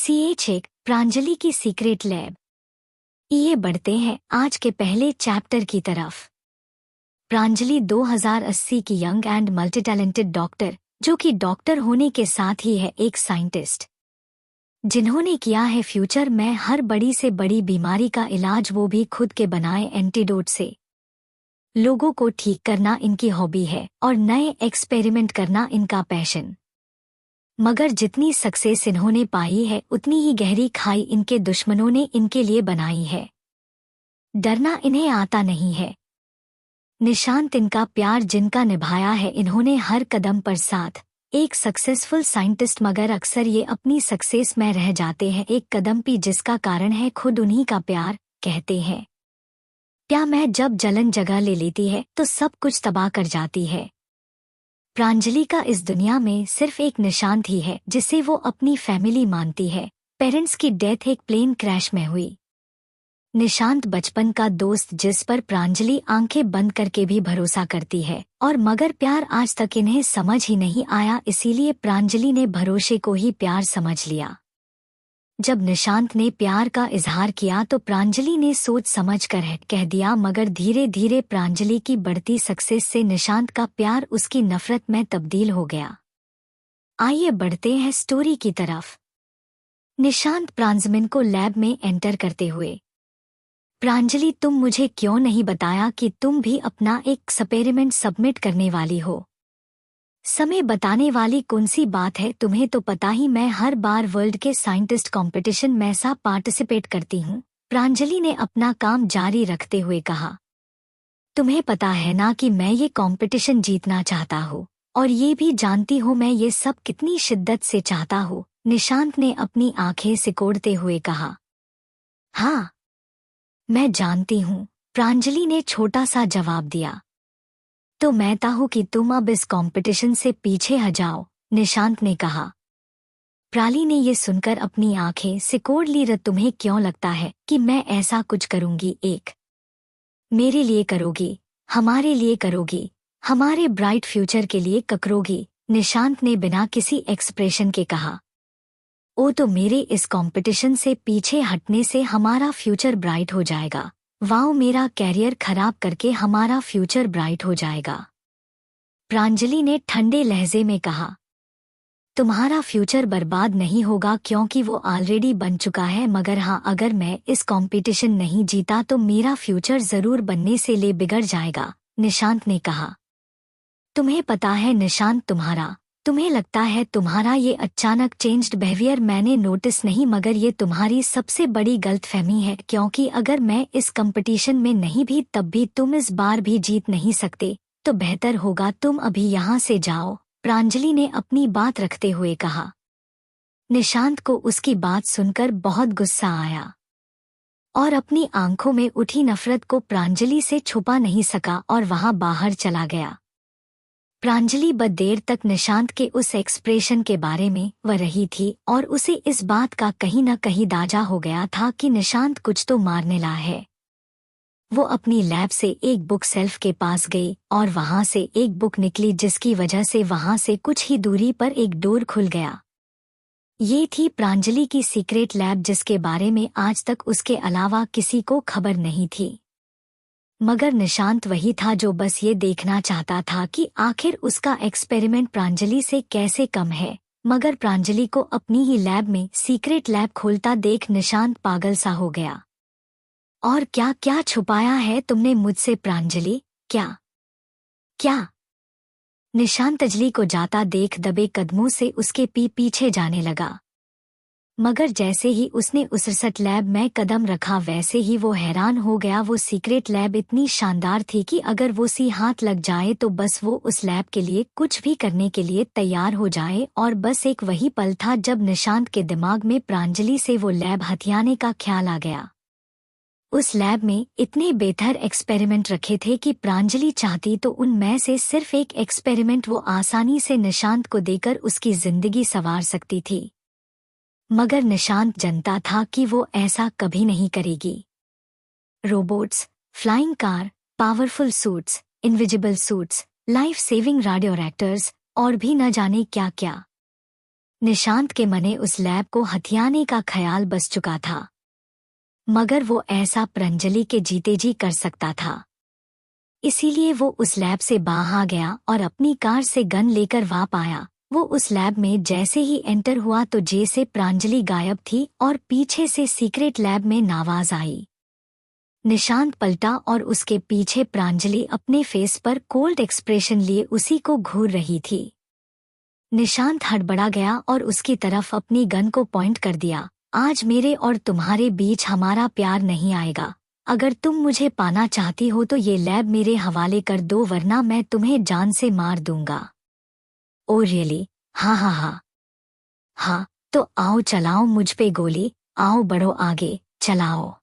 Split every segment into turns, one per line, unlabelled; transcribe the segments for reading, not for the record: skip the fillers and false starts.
CH1 Pranjali की secret lab. ये बढ़ते हैं आज के पहले चैप्टर की तरफ। प्रांजलि 2080 की young and multi talented doctor, जो कि डॉक्टर होने के साथ ही है एक साइंटिस्ट, जिन्होंने किया है फ्यूचर में हर बड़ी से बड़ी बीमारी का इलाज, वो भी खुद के बनाए एंटीडोट से। लोगों को ठीक करना इनकी हॉबी है और नए एक्सपेरिमेंट करना इनका पैशन। मगर जितनी सक्सेस इन्होंने पाई है उतनी ही गहरी खाई इनके दुश्मनों ने इनके लिए बनाई है। डरना इन्हें आता नहीं है। निशांत इनका प्यार जिनका निभाया है इन्होंने हर कदम पर साथ। एक सक्सेसफुल साइंटिस्ट, मगर अक्सर ये अपनी सक्सेस में रह जाते हैं एक कदम भी, जिसका कारण है खुद उन्हीं का प्यार। कहते हैं क्या मैं जब जलन जगह ले लेती है तो सब कुछ तबाह कर जाती है। प्रांजलि का इस दुनिया में सिर्फ एक निशांत ही है जिसे वो अपनी फैमिली मानती है। पेरेंट्स की डेथ एक प्लेन क्रैश में हुई। निशांत बचपन का दोस्त जिस पर प्रांजलि आंखें बंद करके भी भरोसा करती है, और मगर प्यार आज तक इन्हें समझ ही नहीं आया, इसीलिए प्रांजलि ने भरोसे को ही प्यार समझ लिया। जब निशांत ने प्यार का इजहार किया तो प्रांजलि ने सोच समझ कर कह दिया, मगर धीरे धीरे प्रांजलि की बढ़ती सक्सेस से निशांत का प्यार उसकी नफरत में तब्दील हो गया। आइए बढ़ते हैं स्टोरी की तरफ। निशांत प्रांजमिन को लैब में एंटर करते हुए, प्रांजलि तुम मुझे क्यों नहीं बताया कि तुम भी अपना एक एक्सपेरिमेंट सबमिट करने वाली हो। समय बताने वाली कौन सी बात है, तुम्हें तो पता ही मैं हर बार वर्ल्ड के साइंटिस्ट कंपटीशन में सा पार्टिसिपेट करती हूँ। प्रांजलि ने अपना काम जारी रखते हुए कहा, तुम्हें पता है ना कि मैं ये कंपटीशन जीतना चाहता हूँ, और ये भी जानती हूँ मैं ये सब कितनी शिद्दत से चाहता हूँ। निशांत ने अपनी आंखें सिकोड़ते हुए कहा, हाँ मैं जानती हूँ, प्रांजलि ने छोटा सा जवाब दिया। तो मैं चाहूँ कि तुम अब इस कंपटीशन से पीछे हट जाओ, निशांत ने कहा। प्राली ने ये सुनकर अपनी आंखें सिकोड़ ली। तुम्हें क्यों लगता है कि मैं ऐसा कुछ करूंगी? एक मेरे लिए करोगी, हमारे लिए करोगी, हमारे ब्राइट फ्यूचर के लिए करोगी, निशांत ने बिना किसी एक्सप्रेशन के कहा। ओ तो मेरे इस कंपटीशन से पीछे हटने से हमारा फ्यूचर ब्राइट हो जाएगा। वाओ, मेरा कैरियर खराब करके हमारा फ्यूचर ब्राइट हो जाएगा, प्रांजलि ने ठंडे लहजे में कहा। तुम्हारा फ्यूचर बर्बाद नहीं होगा क्योंकि वो ऑलरेडी बन चुका है, मगर हाँ, अगर मैं इस कंपटीशन नहीं जीता तो मेरा फ्यूचर जरूर बनने से ले बिगड़ जाएगा, निशांत ने कहा। तुम्हें पता है निशांत, तुम्हें लगता है तुम्हारा ये अचानक चेंज्ड बिहेवियर मैंने नोटिस नहीं, मगर ये तुम्हारी सबसे बड़ी गलतफहमी है, क्योंकि अगर मैं इस कंपटीशन में नहीं भी तब भी तुम इस बार भी जीत नहीं सकते, तो बेहतर होगा तुम अभी यहाँ से जाओ, प्रांजलि ने अपनी बात रखते हुए कहा। निशांत को उसकी बात सुनकर बहुत गुस्सा आया और अपनी आंखों में उठी नफरत को प्रांजलि से छुपा नहीं सका और वहां बाहर चला गया। प्रांजलि बद देर तक निशांत के उस एक्सप्रेशन के बारे में वह रही थी और उसे इस बात का कहीं न कहीं दाजा हो गया था कि निशांत कुछ तो मारने ला है। वो अपनी लैब से एक बुक सेल्फ के पास गई और वहां से एक बुक निकली, जिसकी वजह से वहां से कुछ ही दूरी पर एक डोर खुल गया। ये थी प्रांजलि की सीक्रेट लैब, जिसके बारे में आज तक उसके अलावा किसी को खबर नहीं थी। मगर निशांत वही था जो बस ये देखना चाहता था कि आखिर उसका एक्सपेरिमेंट प्रांजलि से कैसे कम है। मगर प्रांजलि को अपनी ही लैब में सीक्रेट लैब खोलता देख निशांत पागल सा हो गया। और क्या क्या छुपाया है तुमने मुझसे प्रांजलि? क्या क्या? निशांत अंजलि को जाता देख दबे कदमों से उसके पीछे जाने लगा। मगर जैसे ही उसने उस रिसर्च लैब में कदम रखा वैसे ही वो हैरान हो गया। वो सीक्रेट लैब इतनी शानदार थी कि अगर वो सी हाथ लग जाए तो बस वो उस लैब के लिए कुछ भी करने के लिए तैयार हो जाए। और बस एक वही पल था जब निशांत के दिमाग में प्रांजलि से वो लैब हथियाने का ख्याल आ गया। उस लैब में इतने बेहतर एक्सपेरिमेंट रखे थे कि प्रांजलि चाहती तो उनमें से सिर्फ एक एक्सपेरिमेंट वो आसानी से निशांत को देकर उसकी जिंदगी संवार सकती थी। मगर निशांत जानता था कि वो ऐसा कभी नहीं करेगी। Robots, flying car, powerful suits, invisible suits, life saving radio reactors और भी न जाने क्या क्या। निशांत के मने उस लैब को हथियाने का ख्याल बस चुका था, मगर वो ऐसा प्रांजलि के जीते जी कर सकता था। इसीलिए वो उस लैब से बाहर गया और अपनी कार से गन लेकर वापस आया। वो उस लैब में जैसे ही एंटर हुआ तो जैसे प्रांजलि गायब थी और पीछे से सीक्रेट लैब में आवाज आई। निशांत पलटा और उसके पीछे प्रांजलि अपने फेस पर कोल्ड एक्सप्रेशन लिए उसी को घूर रही थी। निशांत हड़बड़ा गया और उसकी तरफ अपनी गन को पॉइंट कर दिया। आज मेरे और तुम्हारे बीच हमारा प्यार नहीं आएगा। अगर तुम मुझे पाना चाहती हो तो ये लैब मेरे हवाले कर दो, वरना मैं तुम्हें जान से मार दूंगा। Oh really? हाँ हाँ हाँ हाँ, तो आओ चलाओ मुझ पे गोली, आओ बढ़ो आगे, चलाओ।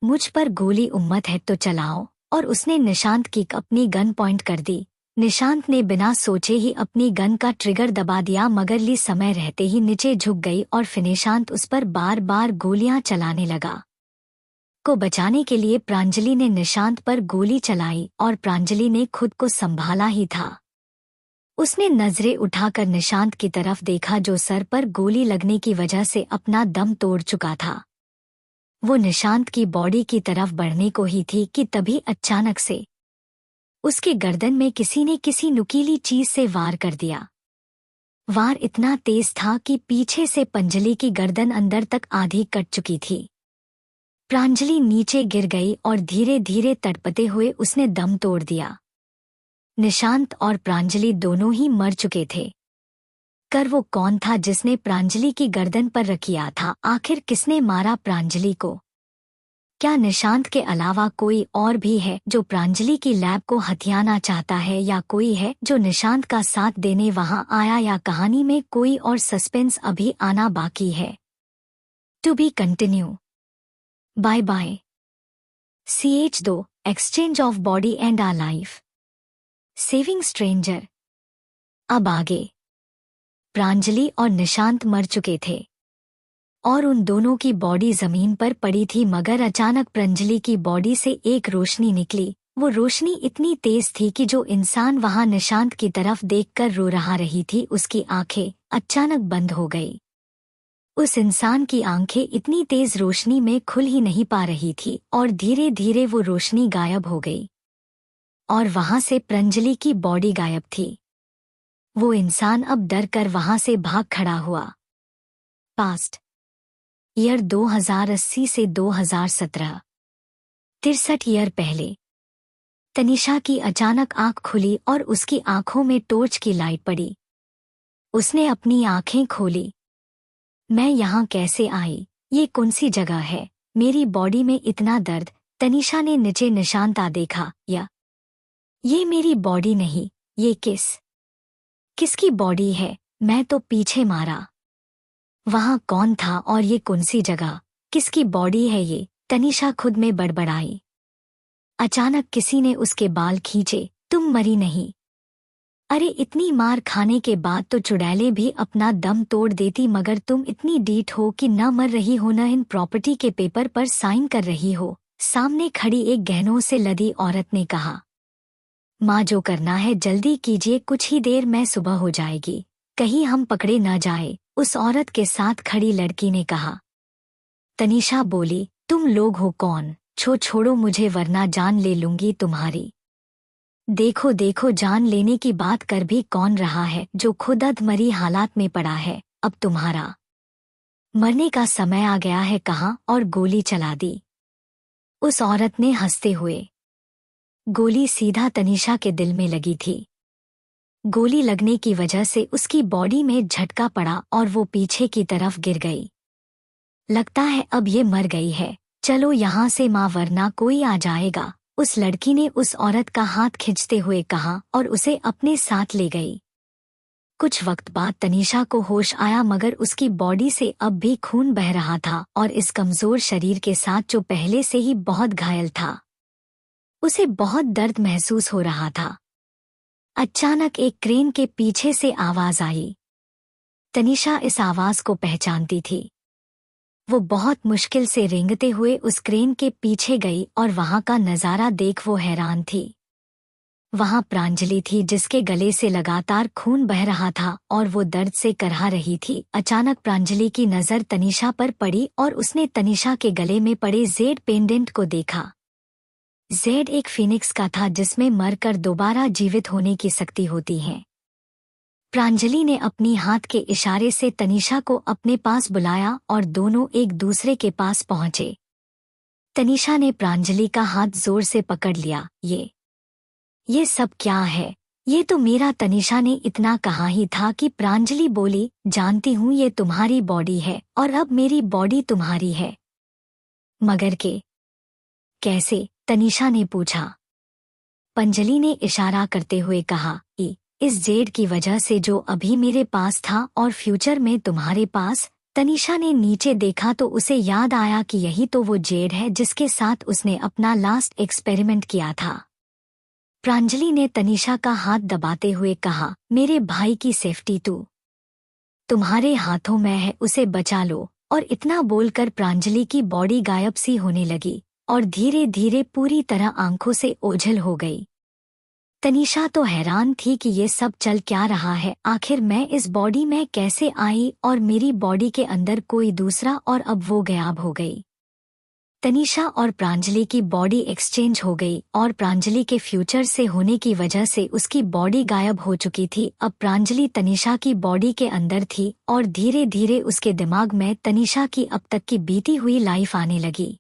मुझ पर गोली उम्मत है तो चलाओ। और उसने निशांत की अपनी गन पॉइंट कर दी। निशांत ने बिना सोचे ही अपनी गन का ट्रिगर दबा दिया, मगर ली समय रहते ही नीचे झुक गई और फिर निशांत उस पर बार बार गोलियां चलाने लगा। को बचाने के लिए प्रांजलि ने निशांत पर गोली चलाई और प्रांजलि ने खुद को संभाला ही था। उसने नजरें उठाकर निशांत की तरफ देखा जो सर पर गोली लगने की वजह से अपना दम तोड़ चुका था। वो निशांत की बॉडी की तरफ बढ़ने को ही थी कि तभी अचानक से उसके गर्दन में किसी ने किसी नुकीली चीज से वार कर दिया। वार इतना तेज था कि पीछे से प्रांजलि की गर्दन अंदर तक आधी कट चुकी थी। प्रांजलि नीचे गिर गई और धीरे धीरे तड़पते हुए उसने दम तोड़ दिया। निशांत और प्रांजलि दोनों ही मर चुके थे। कर वो कौन था जिसने प्रांजलि की गर्दन पर रखिया था? आखिर किसने मारा प्रांजलि को? क्या निशांत के अलावा कोई और भी है जो प्रांजलि की लैब को हथियाना चाहता है, या कोई है जो निशांत का साथ देने वहां आया, या कहानी में कोई और सस्पेंस अभी आना बाकी है? To be continue. Bye bye. CH2 exchange of body and are life, saving stranger. अब आगे। प्रांजलि और निशांत मर चुके थे और उन दोनों की बॉडी जमीन पर पड़ी थी, मगर अचानक प्रांजलि की बॉडी से एक रोशनी निकली। वो रोशनी इतनी तेज थी कि जो इंसान वहां निशांत की तरफ देखकर रो रहा रही थी उसकी आंखें अचानक बंद हो गई। उस इंसान की आंखें इतनी तेज रोशनी में खुल ही नहीं पा रही थी और धीरे धीरे वो रोशनी गायब हो गई और वहां से प्रांजलि की बॉडी गायब थी। वो इंसान अब डर कर वहां से भाग खड़ा हुआ। पास्ट ईयर 2080 से 2017, 63 ईयर पहले। तनिषा की अचानक आंख खुली और उसकी आंखों में टॉर्च की लाइट पड़ी। उसने अपनी आंखें खोली। मैं यहाँ कैसे आई? ये कौन सी जगह है? मेरी बॉडी में इतना दर्द। तनिषा ने नीचे निशांता देखा। या ये मेरी बॉडी नहीं, ये किसकी बॉडी है? मैं तो पीछे मारा। वहां कौन था और ये कौन सी जगह? किसकी बॉडी है ये? तनिषा खुद में बड़बड़ाई। अचानक किसी ने उसके बाल खींचे। तुम मरी नहीं? अरे इतनी मार खाने के बाद तो चुड़ैलें भी अपना दम तोड़ देती, मगर तुम इतनी डीठ हो कि न मर रही हो न इन प्रॉपर्टी के पेपर पर साइन कर रही हो। सामने खड़ी एक गहनों से लदी औरत ने कहा। माँ जो करना है जल्दी कीजिए, कुछ ही देर में सुबह हो जाएगी, कहीं हम पकड़े न जाए, उस औरत के साथ खड़ी लड़की ने कहा। तनिषा बोली, तुम लोग हो कौन? छोड़ो मुझे वरना जान ले लूंगी तुम्हारी। देखो देखो, जान लेने की बात कर भी कौन रहा है जो खुद अधमरी हालात में पड़ा है। अब तुम्हारा मरने का समय आ गया है कहा, और गोली चला दी। उस औरत ने हंसते हुए। गोली सीधा तनिषा के दिल में लगी थी। गोली लगने की वजह से उसकी बॉडी में झटका पड़ा और वो पीछे की तरफ गिर गई। लगता है अब ये मर गई है, चलो यहाँ से माँ, वरना कोई आ जाएगा, उस लड़की ने उस औरत का हाथ खींचते हुए कहा और उसे अपने साथ ले गई। कुछ वक्त बाद तनिषा को होश आया, मगर उसकी बॉडी से अब भी खून बह रहा था और इस कमजोर शरीर के साथ जो पहले से ही बहुत घायल था, उसे बहुत दर्द महसूस हो रहा था। अचानक एक क्रेन के पीछे से आवाज आई। तनिषा इस आवाज को पहचानती थी। वो बहुत मुश्किल से रेंगते हुए उस क्रेन के पीछे गई और वहां का नजारा देख वो हैरान थी। वहां प्रांजलि थी जिसके गले से लगातार खून बह रहा था और वो दर्द से करहा रही थी। अचानक प्रांजलि की नजर तनीषा पर पड़ी और उसने तनीषा के गले में पड़े जेड पेंडेंट को देखा। जेड एक फीनिक्स का था जिसमें मरकर दोबारा जीवित होने की शक्ति होती है। प्रांजलि ने अपनी हाथ के इशारे से तनीषा को अपने पास बुलाया और दोनों एक दूसरे के पास पहुंचे। तनीषा ने प्रांजलि का हाथ जोर से पकड़ लिया। ये सब क्या है? ये तो मेरा। तनीषा ने इतना कहा ही था कि प्रांजलि बोली, जानती हूँ ये तुम्हारी बॉडी है और अब मेरी बॉडी तुम्हारी है। मगर कैसे? तनीषा ने पूछा। प्रांजलि ने इशारा करते हुए कहा, इस जेड की वजह से जो अभी मेरे पास था और फ्यूचर में तुम्हारे पास। तनीषा ने नीचे देखा तो उसे याद आया कि यही तो वो जेड है जिसके साथ उसने अपना लास्ट एक्सपेरिमेंट किया था। प्रांजलि ने तनीषा का हाथ दबाते हुए कहा, मेरे भाई की सेफ्टी तुम्हारे हाथों में है, उसे बचा लो। और इतना बोलकर प्रांजलि की बॉडी गायब सी होने लगी और धीरे धीरे पूरी तरह आंखों से ओझल हो गई। तनीषा तो हैरान थी कि ये सब चल क्या रहा है। आखिर मैं इस बॉडी में कैसे आई और मेरी बॉडी के अंदर कोई दूसरा, और अब वो गायब हो गई। तनीषा और प्रांजलि की बॉडी एक्सचेंज हो गई और प्रांजलि के फ्यूचर से होने की वजह से उसकी बॉडी गायब हो चुकी थी। अब प्रांजलि तनीषा की बॉडी के अंदर थी और धीरे धीरे उसके दिमाग में तनीषा की अब तक की बीती हुई लाइफ आने लगी।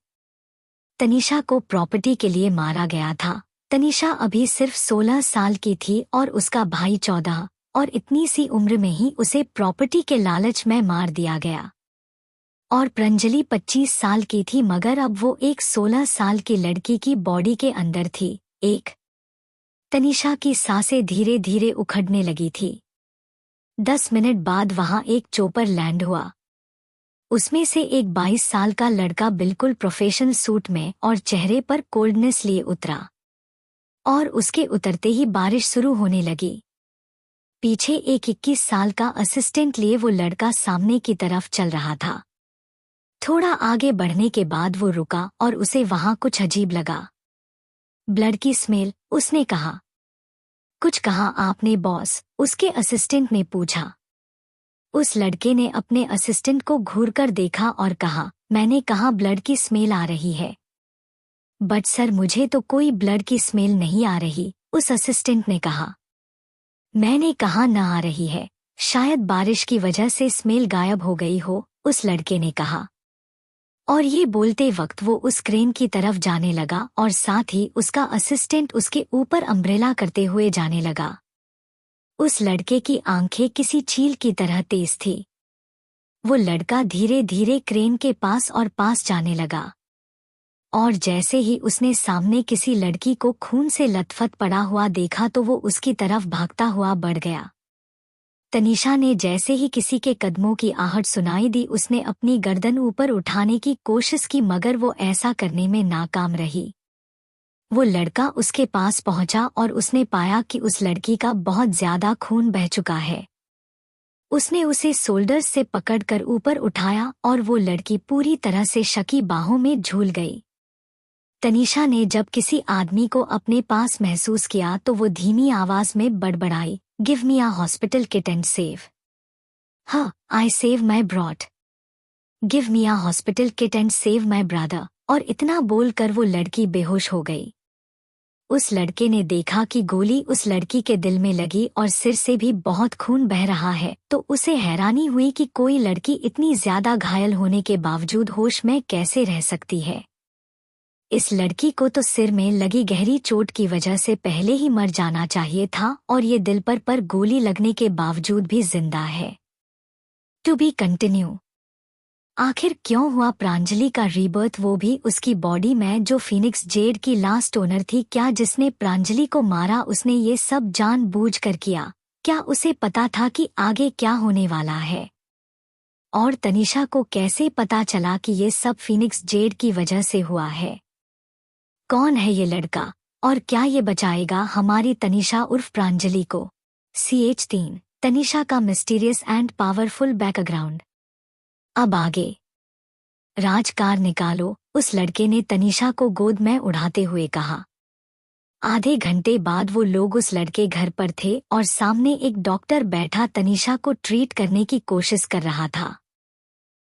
तनीषा को प्रॉपर्टी के लिए मारा गया था। तनीषा अभी सिर्फ 16 साल की थी और उसका भाई 14, और इतनी सी उम्र में ही उसे प्रॉपर्टी के लालच में मार दिया गया। और प्रांजलि 25 साल की थी मगर अब वो एक 16 साल की लड़की की बॉडी के अंदर थी। तनीषा की सांसें धीरे धीरे उखड़ने लगी थी। 10 मिनट बाद वहां एक चोपर लैंड हुआ। उसमें से एक 22 साल का लड़का बिल्कुल प्रोफेशनल सूट में और चेहरे पर कोल्डनेस लिए उतरा और उसके उतरते ही बारिश शुरू होने लगी। पीछे एक 21 साल का असिस्टेंट लिए वो लड़का सामने की तरफ चल रहा था। थोड़ा आगे बढ़ने के बाद वो रुका और उसे वहां कुछ अजीब लगा। ब्लड की स्मेल, उसने कहा। कुछ कहा आपने बॉस? उसके असिस्टेंट ने पूछा। उस लड़के ने अपने असिस्टेंट को घूरकर देखा और कहा, मैंने कहा ब्लड की स्मेल आ रही है। बट सर मुझे तो कोई ब्लड की स्मेल नहीं आ रही, उस असिस्टेंट ने कहा। मैंने कहा न आ रही है, शायद बारिश की वजह से स्मेल गायब हो गई हो, उस लड़के ने कहा। और ये बोलते वक्त वो उस क्रेन की तरफ जाने लगा और साथ ही उसका असिस्टेंट उसके ऊपर अम्ब्रेला करते हुए जाने लगा। उस लड़के की आंखें किसी चील की तरह तेज थी। वो लड़का धीरे धीरे क्रेन के पास और पास जाने लगा और जैसे ही उसने सामने किसी लड़की को खून से लथपथ पड़ा हुआ देखा तो वो उसकी तरफ भागता हुआ बढ़ गया। तनीषा ने जैसे ही किसी के कदमों की आहट सुनाई दी उसने अपनी गर्दन ऊपर उठाने की कोशिश की मगर वो ऐसा करने में नाकाम रही। वो लड़का उसके पास पहुंचा और उसने पाया कि उस लड़की का बहुत ज्यादा खून बह चुका है। उसने उसे शोल्डर से पकड़कर ऊपर उठाया और वो लड़की पूरी तरह से शकी बाहों में झूल गई। तनीषा ने जब किसी आदमी को अपने पास महसूस किया तो वो धीमी आवाज में बड़बड़ाई, give me a hospital kit and save I save my broad. Give me a hospital kit and save my brother. और इतना बोलकर वो लड़की बेहोश हो गई। उस लड़के ने देखा कि गोली उस लड़की के दिल में लगी और सिर से भी बहुत खून बह रहा है तो उसे हैरानी हुई कि कोई लड़की इतनी ज्यादा घायल होने के बावजूद होश में कैसे रह सकती है। इस लड़की को तो सिर में लगी गहरी चोट की वजह से पहले ही मर जाना चाहिए था और ये दिल पर गोली लगने के बावजूद भी जिंदा है। To be continue. आखिर क्यों हुआ प्रांजलि का रीबर्थ, वो भी उसकी बॉडी में जो फीनिक्स जेड की लास्ट ओनर थी? क्या जिसने प्रांजलि को मारा उसने ये सब जानबूझकर किया? क्या उसे पता था कि आगे क्या होने वाला है? और तनीषा को कैसे पता चला कि ये सब फीनिक्स जेड की वजह से हुआ है? कौन है ये लड़का और क्या ये बचाएगा हमारी तनीषा उर्फ प्रांजलि को? CH3 तनीषा का मिस्टीरियस एंड पावरफुल बैकग्राउंड। अब आगे। राज कार निकालो, उस लड़के ने तनीषा को गोद में उठाते हुए कहा। आधे घंटे बाद वो लोग उस लड़के घर पर थे और सामने एक डॉक्टर बैठा तनीषा को ट्रीट करने की कोशिश कर रहा था।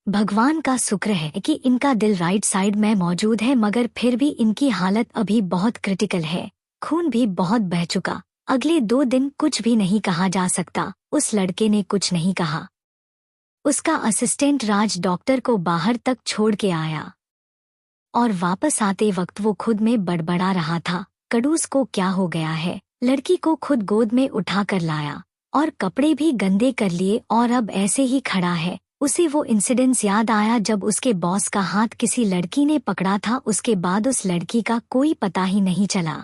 भगवान का शुक्र है कि इनका दिल राइट साइड में मौजूद है, मगर फिर भी इनकी हालत अभी बहुत क्रिटिकल है। खून भी बहुत बह चुका। अगले 2 दिन कुछ भी नहीं कहा जा सकता। उस लड़के ने कुछ नहीं कहा। उसका असिस्टेंट राज डॉक्टर को बाहर तक छोड़ के आया और वापस आते वक्त वो खुद में बड़बड़ा रहा था, कड़ूस को क्या हो गया है। लड़की को खुद गोद में उठा कर लाया और कपड़े भी गंदे कर लिए और अब ऐसे ही खड़ा है। उसे वो इंसिडेंस याद आया जब उसके बॉस का हाथ किसी लड़की ने पकड़ा था। उसके बाद उस लड़की का कोई पता ही नहीं चला।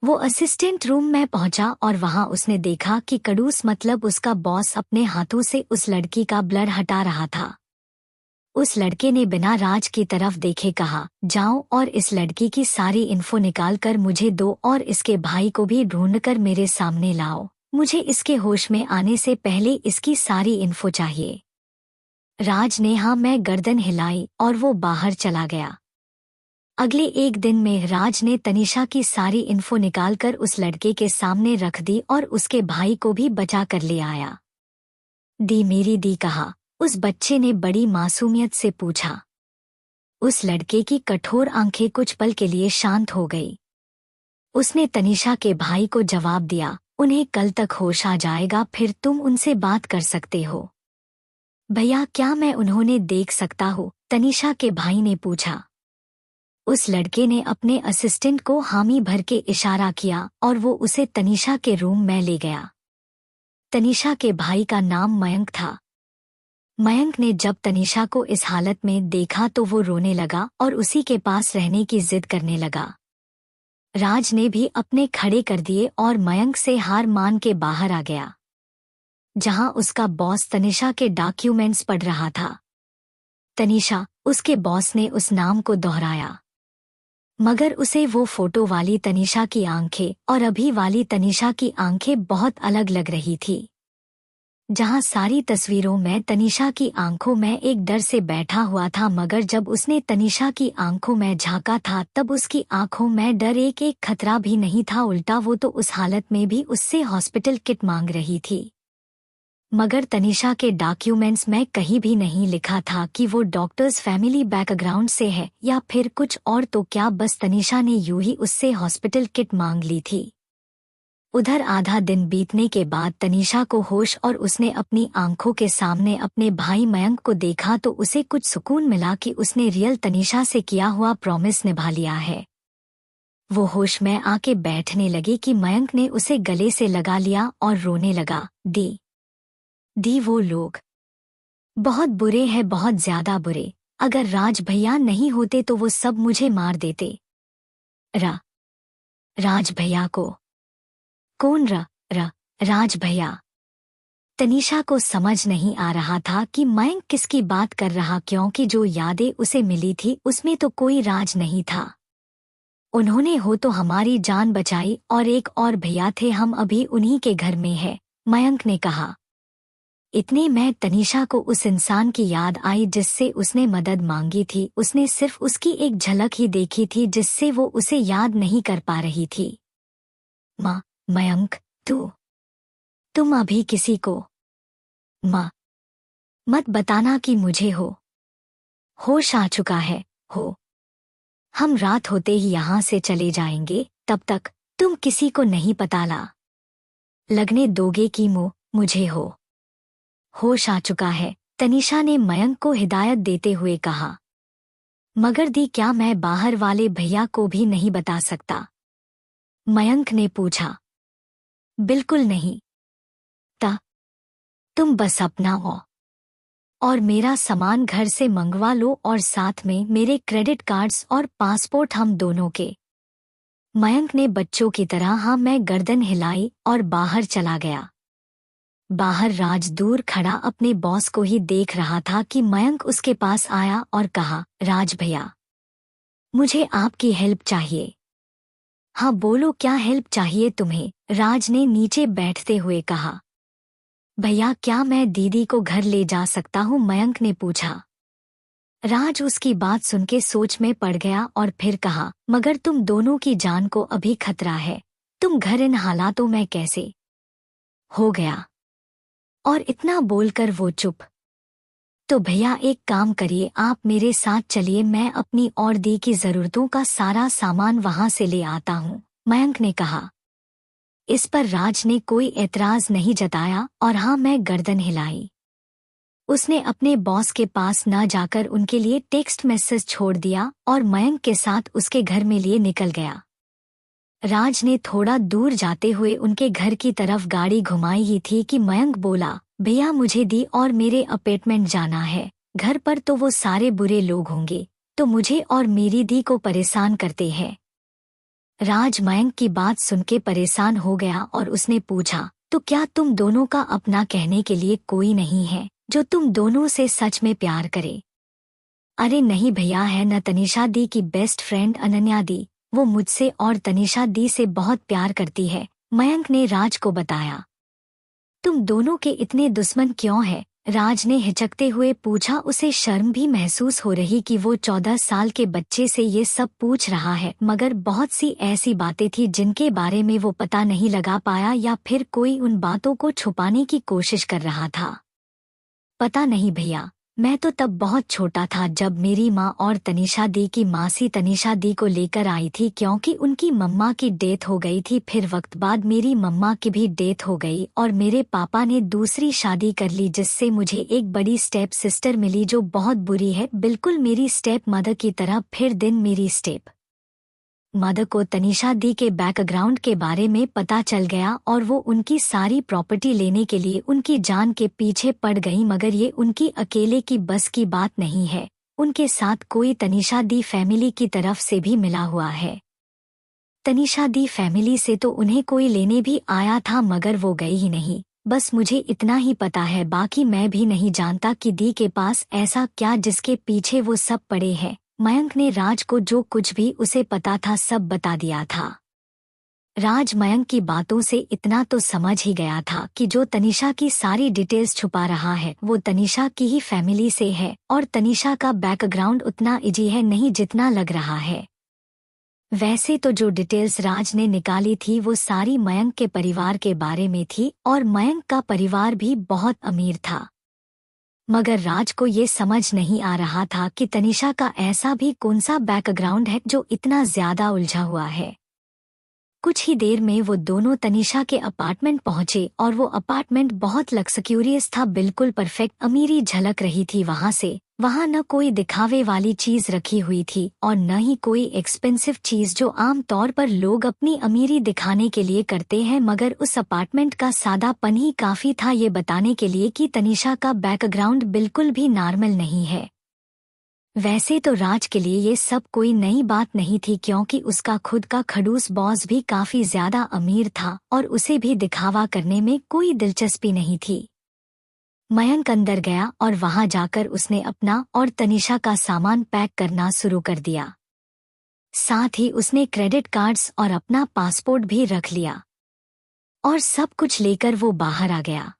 वो असिस्टेंट रूम में पहुंचा और वहां उसने देखा कि कड़ूस मतलब उसका बॉस अपने हाथों से उस लड़की का ब्लड हटा रहा था। उस लड़के ने बिना राज की तरफ देखे कहा, जाओ और इस लड़की की सारी इन्फो निकाल कर मुझे दो और इसके भाई को भी ढूंढकर मेरे सामने लाओ। मुझे इसके होश में आने से पहले इसकी सारी इन्फो चाहिए। राज ने हाँ में गर्दन हिलाई और वो बाहर चला गया। अगले 1 दिन में राज ने तनीषा की सारी इन्फो निकालकर उस लड़के के सामने रख दी और उसके भाई को भी बचा कर ले आया। दी मेरी दी कहा। उस बच्चे ने बड़ी मासूमियत से पूछा। उस लड़के की कठोर आंखें कुछ पल के लिए शांत हो गई। उसने तनीषा के भाई को जवाब दिया, उन्हें कल तक होश आ जाएगा, फिर तुम उनसे बात कर सकते हो। भैया क्या मैं उन्होंने देख सकता हूँ? तनीषा के भाई ने पूछा। उस लड़के ने अपने असिस्टेंट को हामी भर के इशारा किया और वो उसे तनीषा के रूम में ले गया। तनीषा के भाई का नाम मयंक था। मयंक ने जब तनीषा को इस हालत में देखा तो वो रोने लगा और उसी के पास रहने की जिद करने लगा। राज ने भी अपने खड़े कर दिए और मयंक से हार मान के बाहर आ गया, जहां उसका बॉस तनीषा के डॉक्यूमेंट्स पढ़ रहा था। तनीषा, उसके बॉस ने उस नाम को दोहराया, मगर उसे वो फोटो वाली तनीषा की आंखें और अभी वाली तनीषा की आंखें बहुत अलग लग रही थी। जहां सारी तस्वीरों में तनीषा की आंखों में एक डर से बैठा हुआ था, मगर जब उसने तनीषा की आंखों में झांका था तब उसकी आंखों में डर एक खतरा भी नहीं था। उल्टा वो तो उस हालत में भी उससे हॉस्पिटल किट मांग रही थी। मगर तनीषा के डॉक्यूमेंट्स में कहीं भी नहीं लिखा था कि वो डॉक्टर्स फैमिली बैकग्राउंड से है या फिर कुछ और। तो क्या बस तनीषा ने यूं ही उससे हॉस्पिटल किट मांग ली थी? उधर आधा दिन बीतने के बाद तनीषा को होश और उसने अपनी आंखों के सामने अपने भाई मयंक को देखा तो उसे कुछ सुकून मिला कि उसने रियल तनीषा से किया हुआ प्रॉमिस निभा लिया है। वो होश में आके बैठने लगी कि मयंक ने उसे गले से लगा लिया और रोने लगा। दी वो लोग बहुत बुरे हैं, बहुत ज्यादा बुरे। अगर राज भैया नहीं होते तो वो सब मुझे मार देते। राज भैया को? कौन? राज भैया। तनीषा को समझ नहीं आ रहा था कि मयंक किसकी बात कर रहा, क्योंकि जो यादें उसे मिली थी उसमें तो कोई राज नहीं था। उन्होंने हो तो हमारी जान बचाई और एक और भैया थे, हम अभी उन्हीं के घर में हैं, मयंक ने कहा। इतने में तनीषा को उस इंसान की याद आई जिससे उसने मदद मांगी थी। उसने सिर्फ उसकी एक झलक ही देखी थी जिससे वो उसे याद नहीं कर पा रही थी। मयंक, तुम अभी किसी को मत बताना कि मुझे होश आ चुका है। हम रात होते ही यहाँ से चले जाएंगे, तब तक तुम किसी को नहीं पता लगने दोगे कि मुझे होश आ चुका है, तनीषा ने मयंक को हिदायत देते हुए कहा। मगर दी क्या मैं बाहर वाले भैया को भी नहीं बता सकता? मयंक ने पूछा। बिल्कुल नहीं। तुम बस अपना और मेरा सामान घर से मंगवा लो और साथ में मेरे क्रेडिट कार्ड्स और पासपोर्ट, हम दोनों के। मयंक ने बच्चों की तरह हाँ मैं गर्दन हिलाई और बाहर चला गया। बाहर राज दूर खड़ा अपने बॉस को ही देख रहा था कि मयंक उसके पास आया और कहा, राज भैया, मुझे आपकी हेल्प चाहिए। हाँ बोलो, क्या हेल्प चाहिए तुम्हें? राज ने नीचे बैठते हुए कहा। भैया क्या मैं दीदी को घर ले जा सकता हूँ? मयंक ने पूछा। राज उसकी बात सुन के सोच में पड़ गया और फिर कहा, मगर तुम दोनों की जान को अभी खतरा है। तुम घर इन हालातों में कैसे हो गया? और इतना बोलकर वो चुप। तो भैया एक काम करिए, आप मेरे साथ चलिए, मैं अपनी और दी की जरूरतों का सारा सामान वहां से ले आता हूँ, मयंक ने कहा। इस पर राज ने कोई एतराज नहीं जताया और हाँ मैं गर्दन हिलाई। उसने अपने बॉस के पास न जाकर उनके लिए टेक्स्ट मैसेज छोड़ दिया और मयंक के साथ उसके घर में लिए निकल गया। राज ने थोड़ा दूर जाते हुए उनके घर की तरफ गाड़ी घुमाई ही थी कि मयंक बोला, भैया मुझे दी और मेरे अपार्टमेंट जाना है। घर पर तो वो सारे बुरे लोग होंगे, तो मुझे और मेरी दी को परेशान करते हैं। राज मयंक की बात सुन के परेशान हो गया और उसने पूछा, तो क्या तुम दोनों का अपना कहने के लिए कोई नहीं है जो तुम दोनों से सच में प्यार करे? अरे नहीं भैया, है न तनिषा दी की बेस्ट फ्रेंड अनन्या दी, वो मुझसे और तनिषा दी से बहुत प्यार करती है, मयंक ने राज को बताया। तुम दोनों के इतने दुश्मन क्यों हैं? राज ने हिचकते हुए पूछा। उसे शर्म भी महसूस हो रही कि वो 14 साल के बच्चे से ये सब पूछ रहा है, मगर बहुत सी ऐसी बातें थी जिनके बारे में वो पता नहीं लगा पाया या फिर कोई उन बातों को छुपाने की कोशिश कर रहा था। पता नहीं भैया, मैं तो तब बहुत छोटा था जब मेरी माँ और तनिषा दी की मासी तनिषा दी को लेकर आई थी, क्योंकि उनकी मम्मा की डेथ हो गई थी। फिर वक्त बाद मेरी मम्मा की भी डेथ हो गई और मेरे पापा ने दूसरी शादी कर ली, जिससे मुझे एक बड़ी स्टेप सिस्टर मिली जो बहुत बुरी है, बिल्कुल मेरी स्टेप मदर की तरह। फिर दिन मेरी स्टेप मदर को तनिषा दी के बैकग्राउंड के बारे में पता चल गया और वो उनकी सारी प्रॉपर्टी लेने के लिए उनकी जान के पीछे पड़ गई। मगर ये उनकी अकेले की बस की बात नहीं है, उनके साथ कोई तनिषा दी फैमिली की तरफ से भी मिला हुआ है। तनिषा दी फैमिली से तो उन्हें कोई लेने भी आया था, मगर वो गए ही नहीं। बस मुझे इतना ही पता है, बाकी मैं भी नहीं जानता कि दी के पास ऐसा क्या जिसके पीछे वो सब पड़े हैं। मयंक ने राज को जो कुछ भी उसे पता था सब बता दिया था। राज मयंक की बातों से इतना तो समझ ही गया था कि जो तनिषा की सारी डिटेल्स छुपा रहा है वो तनिषा की ही फैमिली से है, और तनिषा का बैकग्राउंड उतना इजी है नहीं जितना लग रहा है। वैसे तो जो डिटेल्स राज ने निकाली थी वो सारी मयंक के परिवार के बारे में थी, और मयंक का परिवार भी बहुत अमीर था। मगर राज को ये समझ नहीं आ रहा था कि तनिषा का ऐसा भी कौन सा बैकग्राउंड है जो इतना ज्यादा उलझा हुआ है। कुछ ही देर में वो दोनों तनिषा के अपार्टमेंट पहुंचे और वो अपार्टमेंट बहुत लग्जरियस था, बिल्कुल परफेक्ट अमीरी झलक रही थी वहां से। वहां न कोई दिखावे वाली चीज रखी हुई थी और न ही कोई एक्सपेंसिव चीज जो आम तौर पर लोग अपनी अमीरी दिखाने के लिए करते हैं, मगर उस अपार्टमेंट का सादापन ही काफी था ये बताने के लिए कि तनिषा का बैकग्राउंड बिल्कुल भी नॉर्मल नहीं है। वैसे तो राज के लिए ये सब कोई नई बात नहीं थी, क्योंकि उसका खुद का खड़ूस बॉस भी काफी ज्यादा अमीर था और उसे भी दिखावा करने में कोई दिलचस्पी नहीं थी। मयंक अंदर गया और वहां जाकर उसने अपना और तनिषा का सामान पैक करना शुरू कर दिया। साथ ही उसने क्रेडिट कार्ड्स और अपना पासपोर्ट भी रख लिया और सब कुछ लेकर वो बाहर आ गया।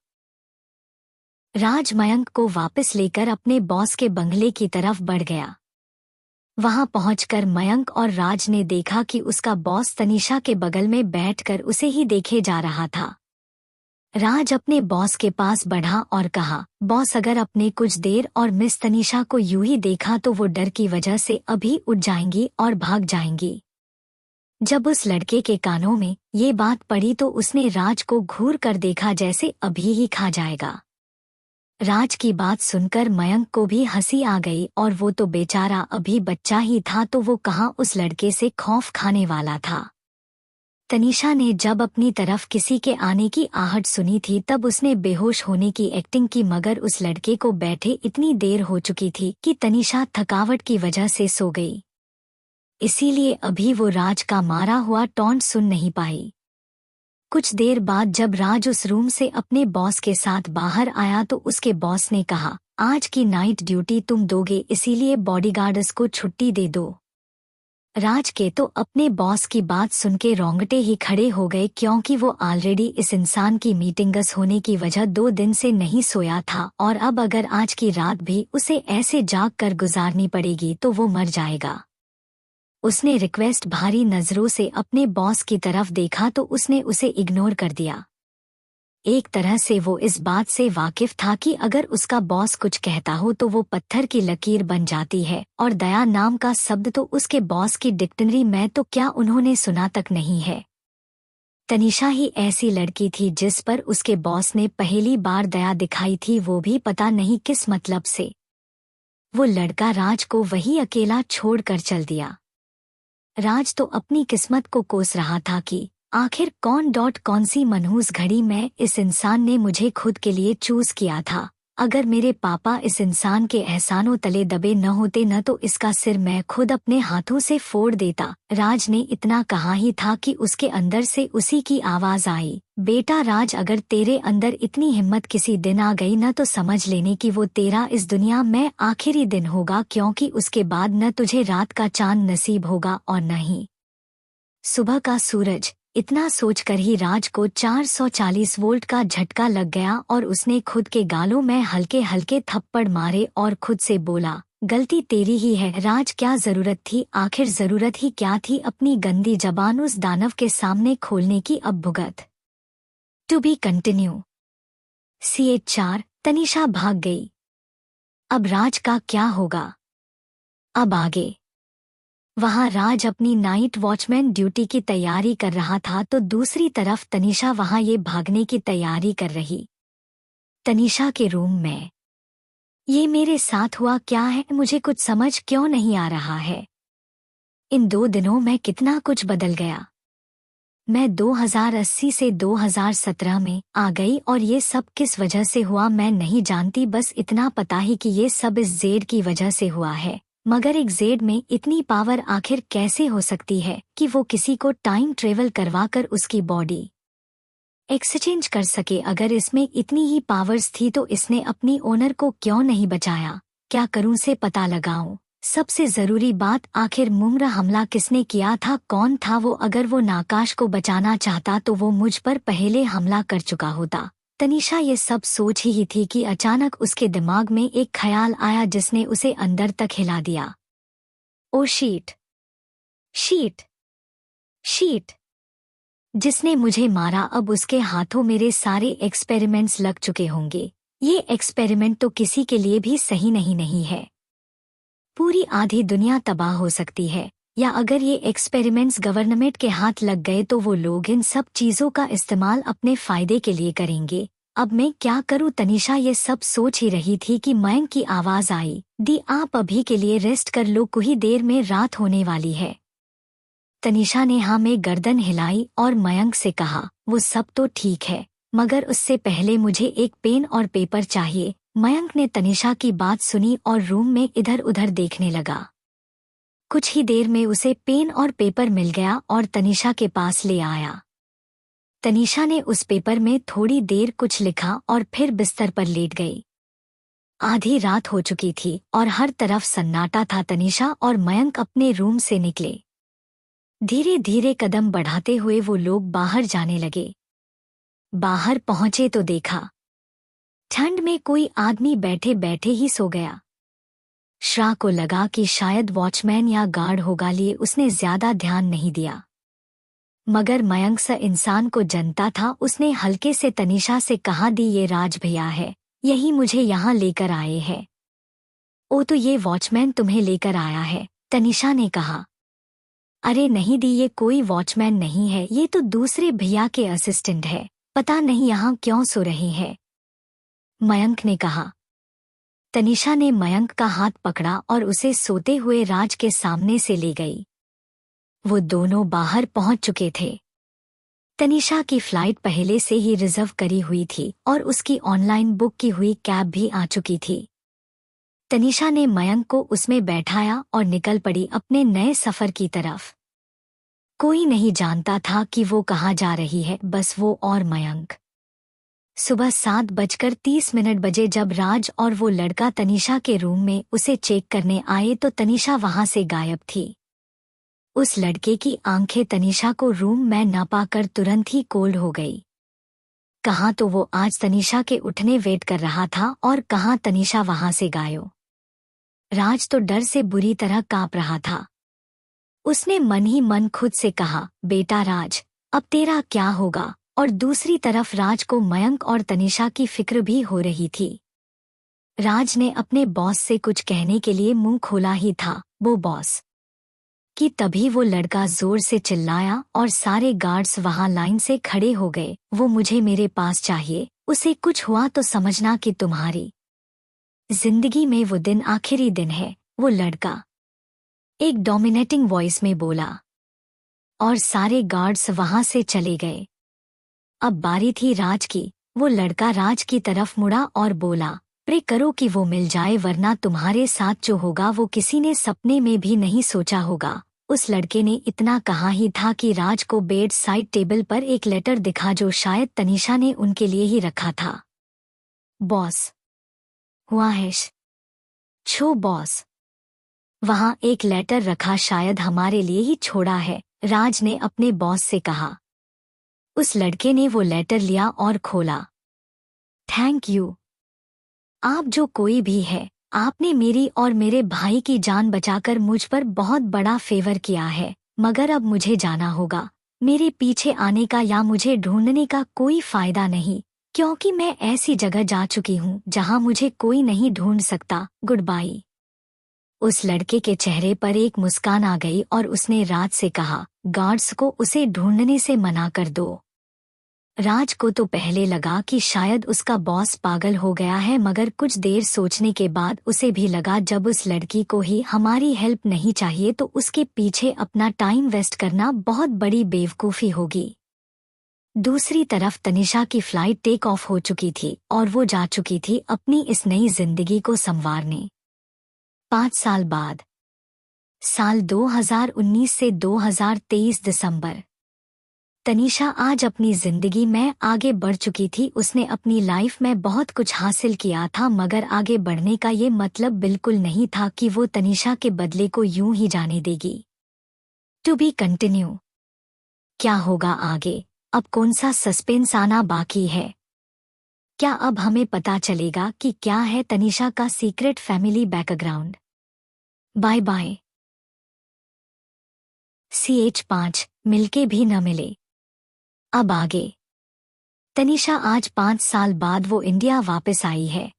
राज मयंक को वापस लेकर अपने बॉस के बंगले की तरफ बढ़ गया। वहां पहुंचकर मयंक और राज ने देखा कि उसका बॉस तनिषा के बगल में बैठकर उसे ही देखे जा रहा था। राज अपने बॉस के पास बढ़ा और कहा, बॉस अगर अपने कुछ देर और मिस तनिषा को यूं ही देखा तो वो डर की वजह से अभी उठ जाएंगी और भाग जाएंगी। जब उस लड़के के कानों में ये बात पड़ी तो उसने राज को घूर कर देखा जैसे अभी ही खा जाएगा। राज की बात सुनकर मयंक को भी हंसी आ गई, और वो तो बेचारा अभी बच्चा ही था तो वो कहाँ उस लड़के से खौफ खाने वाला था। तनिषा ने जब अपनी तरफ किसी के आने की आहट सुनी थी तब उसने बेहोश होने की एक्टिंग की, मगर उस लड़के को बैठे इतनी देर हो चुकी थी कि तनिषा थकावट की वजह से सो गई। इसीलिए अभी वो राज का मारा हुआ टॉन्ट सुन नहीं पाई। कुछ देर बाद जब राज उस रूम से अपने बॉस के साथ बाहर आया तो उसके बॉस ने कहा, आज की नाइट ड्यूटी तुम दोगे, इसीलिए बॉडीगार्ड्स को छुट्टी दे दो। राज के तो अपने बॉस की बात सुन के रोंगटे ही खड़े हो गए, क्योंकि वो ऑलरेडी इस इंसान की मीटिंग्स होने की वजह 2 दिन से नहीं सोया था, और अब अगर आज की रात भी उसे ऐसे जाग कर गुजारनी पड़ेगी तो वो मर जाएगा। उसने रिक्वेस्ट भारी नजरों से अपने बॉस की तरफ देखा तो उसने उसे इग्नोर कर दिया। एक तरह से वो इस बात से वाकिफ था कि अगर उसका बॉस कुछ कहता हो तो वो पत्थर की लकीर बन जाती है, और दया नाम का शब्द तो उसके बॉस की डिक्शनरी में तो क्या उन्होंने सुना तक नहीं है। तनीषा ही ऐसी लड़की थी जिस पर उसके बॉस ने पहली बार दया दिखाई थी, वो भी पता नहीं किस मतलब से। वो लड़का राज को वही अकेला छोड़कर चल दिया। राज तो अपनी किस्मत को कोस रहा था कि आखिर कौन सी मनहूस घड़ी में इस इंसान ने मुझे खुद के लिए चूज किया था। अगर मेरे पापा इस इंसान के एहसानों तले दबे न होते न तो इसका सिर मैं खुद अपने हाथों से फोड़ देता। राज ने इतना कहा ही था कि उसके अंदर से उसी की आवाज आई, बेटा राज, अगर तेरे अंदर इतनी हिम्मत किसी दिन आ गई न तो समझ लेने कि वो तेरा इस दुनिया में आखिरी दिन होगा, क्योंकि उसके बाद न तुझे रात का चांद नसीब होगा और न ही सुबह का सूरज। इतना सोचकर ही राज को 440 वोल्ट का झटका लग गया और उसने खुद के गालों में हल्के हल्के थप्पड़ मारे और खुद से बोला, गलती तेरी ही है राज, क्या जरूरत थी, आखिर जरूरत ही क्या थी अपनी गंदी जबान उस दानव के सामने खोलने की। अब भुगत। To be continue. C4। Tanisha भाग गई। अब राज का क्या होगा? अब आगे। वहां राज अपनी नाइट वॉचमैन ड्यूटी की तैयारी कर रहा था तो दूसरी तरफ तनीषा वहां ये भागने की तैयारी कर रही। तनीषा के रूम में। ये मेरे साथ हुआ क्या है, मुझे कुछ समझ क्यों नहीं आ रहा है। इन 2 दिनों में कितना कुछ बदल गया। मैं 2080 से 2017 में आ गई और ये सब किस वजह से हुआ मैं नहीं जानती, बस इतना पता ही कि ये सब इस जेड की वजह से हुआ है। मगर एक जेड में इतनी पावर आखिर कैसे हो सकती है कि वो किसी को टाइम ट्रेवल करवाकर उसकी बॉडी एक्सचेंज कर सके? अगर इसमें इतनी ही पावर्स थी तो इसने अपनी ओनर को क्यों नहीं बचाया? क्या करूं से पता लगाऊं? सबसे जरूरी बात, आखिर मुमर हमला किसने किया था, कौन था वो? अगर वो नाकाश को बचाना चाहता तो वो मुझ पर पहले हमला कर चुका होता। तनीषा ये सब सोच ही थी कि अचानक उसके दिमाग में एक ख्याल आया जिसने उसे अंदर तक हिला दिया। ओ शीट शीट शीट, जिसने मुझे मारा अब उसके हाथों मेरे सारे एक्सपेरिमेंट्स लग चुके होंगे। ये एक्सपेरिमेंट तो किसी के लिए भी सही नहीं है। पूरी आधी दुनिया तबाह हो सकती है, या अगर ये एक्सपेरिमेंट्स गवर्नमेंट के हाथ लग गए तो वो लोग इन सब चीजों का इस्तेमाल अपने फायदे के लिए करेंगे। अब मैं क्या करूं? तनीषा ये सब सोच ही रही थी कि मयंक की आवाज आई, दी आप अभी के लिए रेस्ट कर लो, कुछ ही देर में रात होने वाली है। तनीषा ने हाँ में गर्दन हिलाई और मयंक से कहा, वो सब तो ठीक है, मगर उससे पहले मुझे एक पेन और पेपर चाहिए। मयंक ने तनीषा की बात सुनी और रूम में इधर उधर देखने लगा। कुछ ही देर में उसे पेन और पेपर मिल गया और तनीषा के पास ले आया। तनीषा ने उस पेपर में थोड़ी देर कुछ लिखा और फिर बिस्तर पर लेट गई। आधी रात हो चुकी थी और हर तरफ सन्नाटा था। तनीषा और मयंक अपने रूम से निकले। धीरे धीरे कदम बढ़ाते हुए वो लोग बाहर जाने लगे। बाहर पहुंचे तो देखा ठंड में कोई आदमी बैठे बैठे ही सो गया। श्रा को लगा कि शायद वॉचमैन या गार्ड होगा, लिए उसने ज्यादा ध्यान नहीं दिया। मगर मयंक सा इंसान को जनता था। उसने हल्के से तनीषा से कहा, दी ये राज भैया है, यही मुझे यहाँ लेकर आए हैं। ओ तो ये वॉचमैन तुम्हें लेकर आया है, तनीषा ने कहा। अरे नहीं दी, ये कोई वॉचमैन नहीं है, ये तो दूसरे भैया के असिस्टेंट है, पता नहीं यहाँ क्यों सो रहे हैं, मयंक ने कहा। तनीषा ने मयंक का हाथ पकड़ा और उसे सोते हुए राज के सामने से ले गई। वो दोनों बाहर पहुंच चुके थे। तनीषा की फ्लाइट पहले से ही रिजर्व करी हुई थी और उसकी ऑनलाइन बुक की हुई कैब भी आ चुकी थी। तनीषा ने मयंक को उसमें बैठाया और निकल पड़ी अपने नए सफर की तरफ। कोई नहीं जानता था कि वो कहाँ जा रही है, बस वो और मयंक। सुबह 7:30 बजे जब राज और वो लड़का तनीषा के रूम में उसे चेक करने आए तो तनीषा वहां से गायब थी। उस लड़के की आंखें तनीषा को रूम में न पाकर तुरंत ही कोल्ड हो गई। कहाँ तो वो आज तनीषा के उठने वेट कर रहा था और कहाँ तनीषा वहां से गायब। राज तो डर से बुरी तरह कांप रहा था। उसने मन ही मन खुद से कहा, बेटा राज, अब तेरा क्या होगा। और दूसरी तरफ राज को मयंक और तनीषा की फिक्र भी हो रही थी। राज ने अपने बॉस से कुछ कहने के लिए मुंह खोला ही था, वो बॉस कि तभी वो लड़का जोर से चिल्लाया और सारे गार्ड्स वहां लाइन से खड़े हो गए। वो मुझे मेरे पास चाहिए, उसे कुछ हुआ तो समझना कि तुम्हारी जिंदगी में वो दिन आखिरी दिन है, वो लड़का एक डोमिनेटिंग वॉइस में बोला। और सारे गार्ड्स वहां से चले गए। अब बारी थी राज की। वो लड़का राज की तरफ मुड़ा और बोला, प्रे करो कि वो मिल जाए, वरना तुम्हारे साथ जो होगा वो किसी ने सपने में भी नहीं सोचा होगा। उस लड़के ने इतना कहा ही था कि राज को बेड साइड टेबल पर एक लेटर दिखा जो शायद तनीषा ने उनके लिए ही रखा था। बॉस हुआ है छो बॉस, वहां एक लेटर रखा, शायद हमारे लिए ही छोड़ा है, राज ने अपने बॉस से कहा। उस लड़के ने वो लेटर लिया और खोला। थैंक यू, आप जो कोई भी है, आपने मेरी और मेरे भाई की जान बचाकर मुझ पर बहुत बड़ा फेवर किया है, मगर अब मुझे जाना होगा। मेरे पीछे आने का या मुझे ढूंढने का कोई फायदा नहीं, क्योंकि मैं ऐसी जगह जा चुकी हूँ जहाँ मुझे कोई नहीं ढूंढ सकता। Good bye. उस लड़के के चेहरे पर एक मुस्कान आ गई और उसने राज से कहा, गार्ड्स को उसे ढूंढने से मना कर दो। राज को तो पहले लगा कि शायद उसका बॉस पागल हो गया है, मगर कुछ देर सोचने के बाद उसे भी लगा जब उस लड़की को ही हमारी हेल्प नहीं चाहिए तो उसके पीछे अपना टाइम वेस्ट करना बहुत बड़ी बेवकूफ़ी होगी। दूसरी तरफ तनीषा की फ्लाइट टेक ऑफ हो चुकी थी और वो जा चुकी थी अपनी इस नई जिंदगी को संवारने। 5 साल बाद, साल 2019 से 2023 दिसंबर। तनीषा आज अपनी जिंदगी में आगे बढ़ चुकी थी। उसने अपनी लाइफ में बहुत कुछ हासिल किया था, मगर आगे बढ़ने का ये मतलब बिल्कुल नहीं था कि वो तनीषा के बदले को यूं ही जाने देगी। To be continue. क्या होगा आगे? अब कौन सा सस्पेंस आना बाकी है? क्या अब हमें पता चलेगा कि क्या है तनीषा का secret family background? Bye bye. CH5 मिलके भी न मिले। अब आगे। तनीषा आज 5 साल बाद वो इंडिया वापस आई है,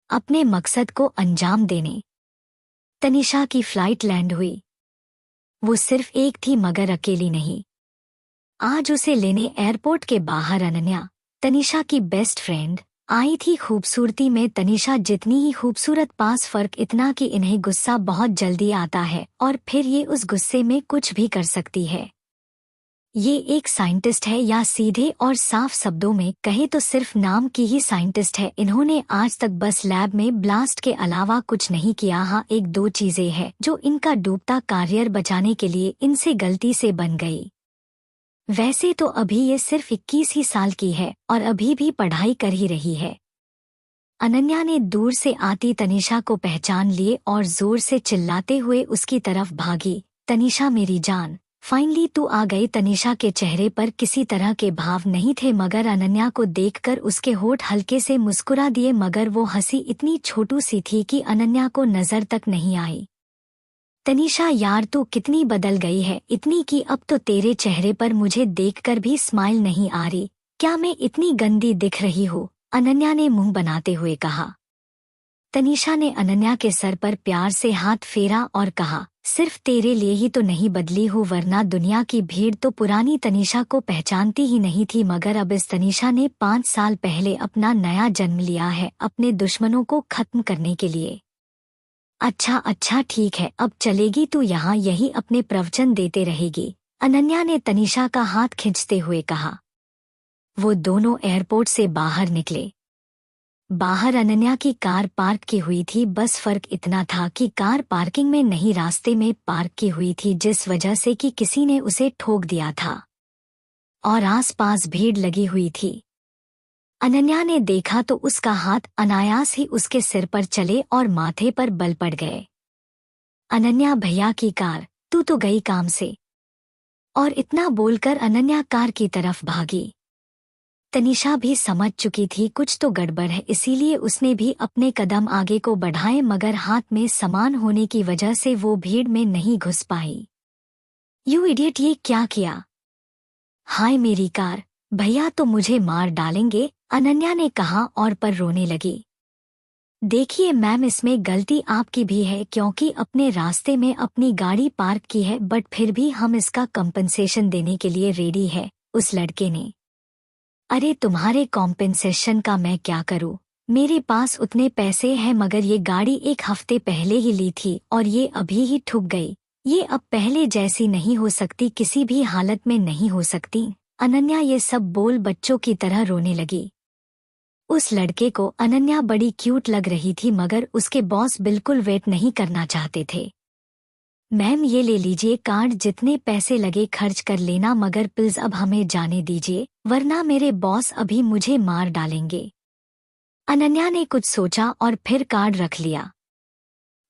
अपने मकसद को अंजाम देने। तनीषा की फ्लाइट लैंड हुई। वो सिर्फ एक थी मगर अकेली नहीं। आज उसे लेने एयरपोर्ट के बाहर अनन्या, तनीषा की बेस्ट फ्रेंड, आई थी। खूबसूरती में तनीषा जितनी ही खूबसूरत, पास फर्क इतना कि इन्हें गुस्सा बहुत जल्दी आता है और फिर ये उस गुस्से में कुछ भी कर सकती है। ये एक साइंटिस्ट है, या सीधे और साफ शब्दों में कहे तो सिर्फ नाम की ही साइंटिस्ट है। इन्होंने आज तक बस लैब में ब्लास्ट के अलावा कुछ नहीं किया। हाँ, एक दो चीजें हैं जो इनका डूबता करियर बचाने के लिए इनसे गलती से बन गई। वैसे तो अभी ये सिर्फ 21 ही साल की है और अभी भी पढ़ाई कर ही रही है। अनन्या ने दूर से आती तनीषा को पहचान लिए और जोर से चिल्लाते हुए उसकी तरफ भागी, तनीषा मेरी जान, फाइनली तू आ गई। तनीषा के चेहरे पर किसी तरह के भाव नहीं थे, मगर अनन्या को देखकर उसके होंठ हल्के से मुस्कुरा दिए, मगर वो हंसी इतनी छोटू सी थी कि अनन्या को नजर तक नहीं आई। तनीषा यार, तू कितनी बदल गई है, इतनी कि अब तो तेरे चेहरे पर मुझे देखकर भी स्माइल नहीं आ रही। क्या मैं इतनी गंदी दिख रही हूँ? अनन्या ने मुंह बनाते हुए कहा। तनीषा ने अनन्या के सर पर प्यार से हाथ फेरा और कहा, सिर्फ तेरे लिए ही तो नहीं बदली हूँ, वरना दुनिया की भीड़ तो पुरानी तनीषा को पहचानती ही नहीं थी। मगर अब इस तनीषा ने 5 साल पहले अपना नया जन्म लिया है, अपने दुश्मनों को खत्म करने के लिए। अच्छा अच्छा ठीक है, अब चलेगी तू यहाँ यही अपने प्रवचन देते रहेगी? अनन्या ने तनीषा का हाथ खींचते हुए कहा। वो दोनों एयरपोर्ट से बाहर निकले। बाहर अनन्या की कार पार्क की हुई थी, बस फर्क इतना था कि कार पार्किंग में नहीं, रास्ते में पार्क की हुई थी, जिस वजह से कि किसी ने उसे ठोक दिया था और आसपास भीड़ लगी हुई थी। अनन्या ने देखा तो उसका हाथ अनायास ही उसके सिर पर चले और माथे पर बल पड़ गए। अनन्या भैया की कार, तू तो गई काम से। और इतना बोलकर अनन्या कार की तरफ भागी। तनिषा भी समझ चुकी थी कुछ तो गड़बड़ है, इसीलिए उसने भी अपने कदम आगे को बढ़ाए, मगर हाथ में सामान होने की वजह से वो भीड़ में नहीं घुस पाई। यू इडियट, ये क्या किया? हाय मेरी कार, भैया तो मुझे मार डालेंगे, अनन्या ने कहा और पर रोने लगी। देखिए मैम, इसमें गलती आपकी भी है क्योंकि अपने रास्ते में अपनी गाड़ी पार्क की है, बट फिर भी हम इसका कंपनसेशन देने के लिए रेडी है, उस लड़के ने। अरे तुम्हारे कॉम्पेंसेशन का मैं क्या करूं? मेरे पास उतने पैसे हैं, मगर ये गाड़ी 1 हफ्ते पहले ही ली थी और ये अभी ही ठुक गई। ये अब पहले जैसी नहीं हो सकती, किसी भी हालत में नहीं हो सकती। अनन्या ये सब बोल बच्चों की तरह रोने लगी। उस लड़के को अनन्या बड़ी क्यूट लग रही थी, मगर उसके बॉस बिल्कुल वेट नहीं करना चाहते थे। मैम ये ले लीजिए कार्ड, जितने पैसे लगे खर्च कर लेना, मगर प्लीज अब हमें जाने दीजिए, वरना मेरे बॉस अभी मुझे मार डालेंगे। अनन्या ने कुछ सोचा और फिर कार्ड रख लिया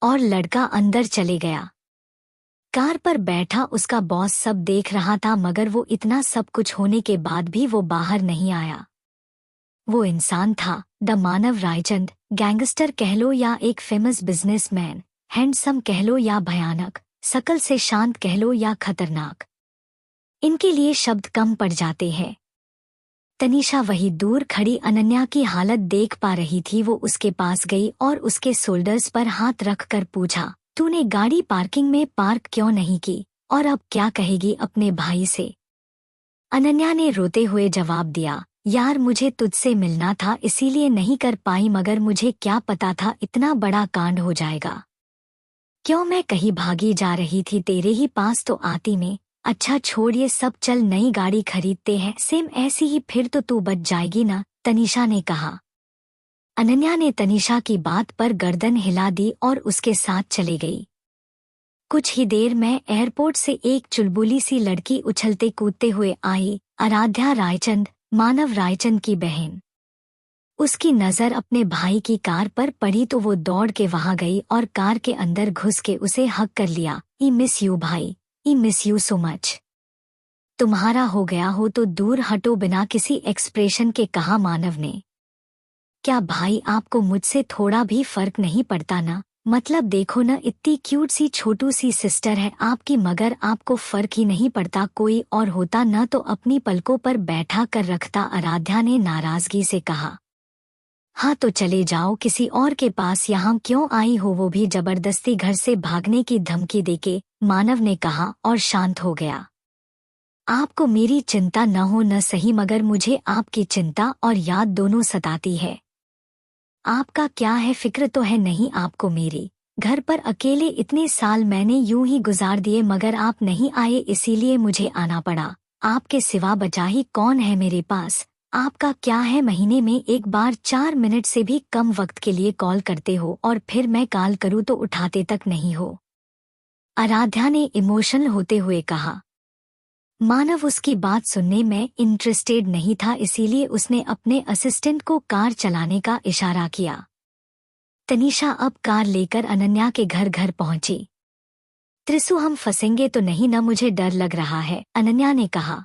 और लड़का अंदर चले गया। कार पर बैठा उसका बॉस सब देख रहा था, मगर वो इतना सब कुछ होने के बाद भी वो बाहर नहीं आया। वो इंसान था, द मानव रायचंद, गैंगस्टर कह लो या एक फेमस बिजनेसमैन, हैंडसम कह लो या भयानक, शकल से शांत कह लो या खतरनाक। इनके लिए शब्द कम पड़ जाते हैं। तनिषा वही दूर खड़ी अनन्या की हालत देख पा रही थी। वो उसके पास गई और उसके शोल्डर्स पर हाथ रखकर पूछा, तूने गाड़ी पार्किंग में पार्क क्यों नहीं की, और अब क्या कहेगी अपने भाई से? अनन्या ने रोते हुए जवाब दिया, यार मुझे तुझसे मिलना था इसीलिए नहीं कर पाई, मगर मुझे क्या पता था इतना बड़ा कांड हो जाएगा। क्यों, मैं कहीं भागी जा रही थी, तेरे ही पास तो आती मैं। अच्छा छोड़ ये सब, चल नई गाड़ी खरीदते हैं, सेम ऐसी ही, फिर तो तू बच जाएगी ना, तनिषा ने कहा। अनन्या ने तनिषा की बात पर गर्दन हिला दी और उसके साथ चली गई। कुछ ही देर में एयरपोर्ट से एक चुलबुली सी लड़की उछलते कूदते हुए आई, आराध्या रायचंद, मानव रायचंद की बहन। उसकी नजर अपने भाई की कार पर पड़ी तो वो दौड़ के वहां गई और कार के अंदर घुस के उसे हग कर लिया। ई मिस यू भाई, ई मिस यू सो मच। तुम्हारा हो गया हो तो दूर हटो, बिना किसी एक्सप्रेशन के कहा मानव ने। क्या भाई आपको मुझसे थोड़ा भी फर्क नहीं पड़ता ना? मतलब देखो ना, इतनी क्यूट सी छोटू सी सिस्टर है आपकी, मगर आपको फर्क ही नहीं पड़ता। कोई और होता ना तो अपनी पलकों पर बैठा कर रखता, आराध्या ने नाराजगी से कहा। हाँ तो चले जाओ किसी और के पास, यहाँ क्यों आई हो? वो भी जबरदस्ती घर से भागने की धमकी देके, मानव ने कहा और शांत हो गया। आपको मेरी चिंता न हो न सही, मगर मुझे आपकी चिंता और याद दोनों सताती है। आपका क्या है, फिक्र तो है नहीं आपको मेरी? घर पर अकेले इतने साल मैंने यूं ही गुजार दिए, मगर आप नहीं आए इसीलिए मुझे आना पड़ा। आपके सिवा बचा ही कौन है मेरे पास? आपका क्या है, महीने में एक बार 4 मिनट से भी कम वक्त के लिए कॉल करते हो और फिर मैं कॉल करूं तो उठाते तक नहीं हो। आराध्या ने इमोशनल होते हुए कहा। मानव उसकी बात सुनने में इंटरेस्टेड नहीं था, इसीलिए उसने अपने असिस्टेंट को कार चलाने का इशारा किया। तनिषा अब कार लेकर अनन्या के घर पहुंची। त्रिशु हम फंसेंगे तो नहीं ना? मुझे डर लग रहा है, अनन्या ने कहा।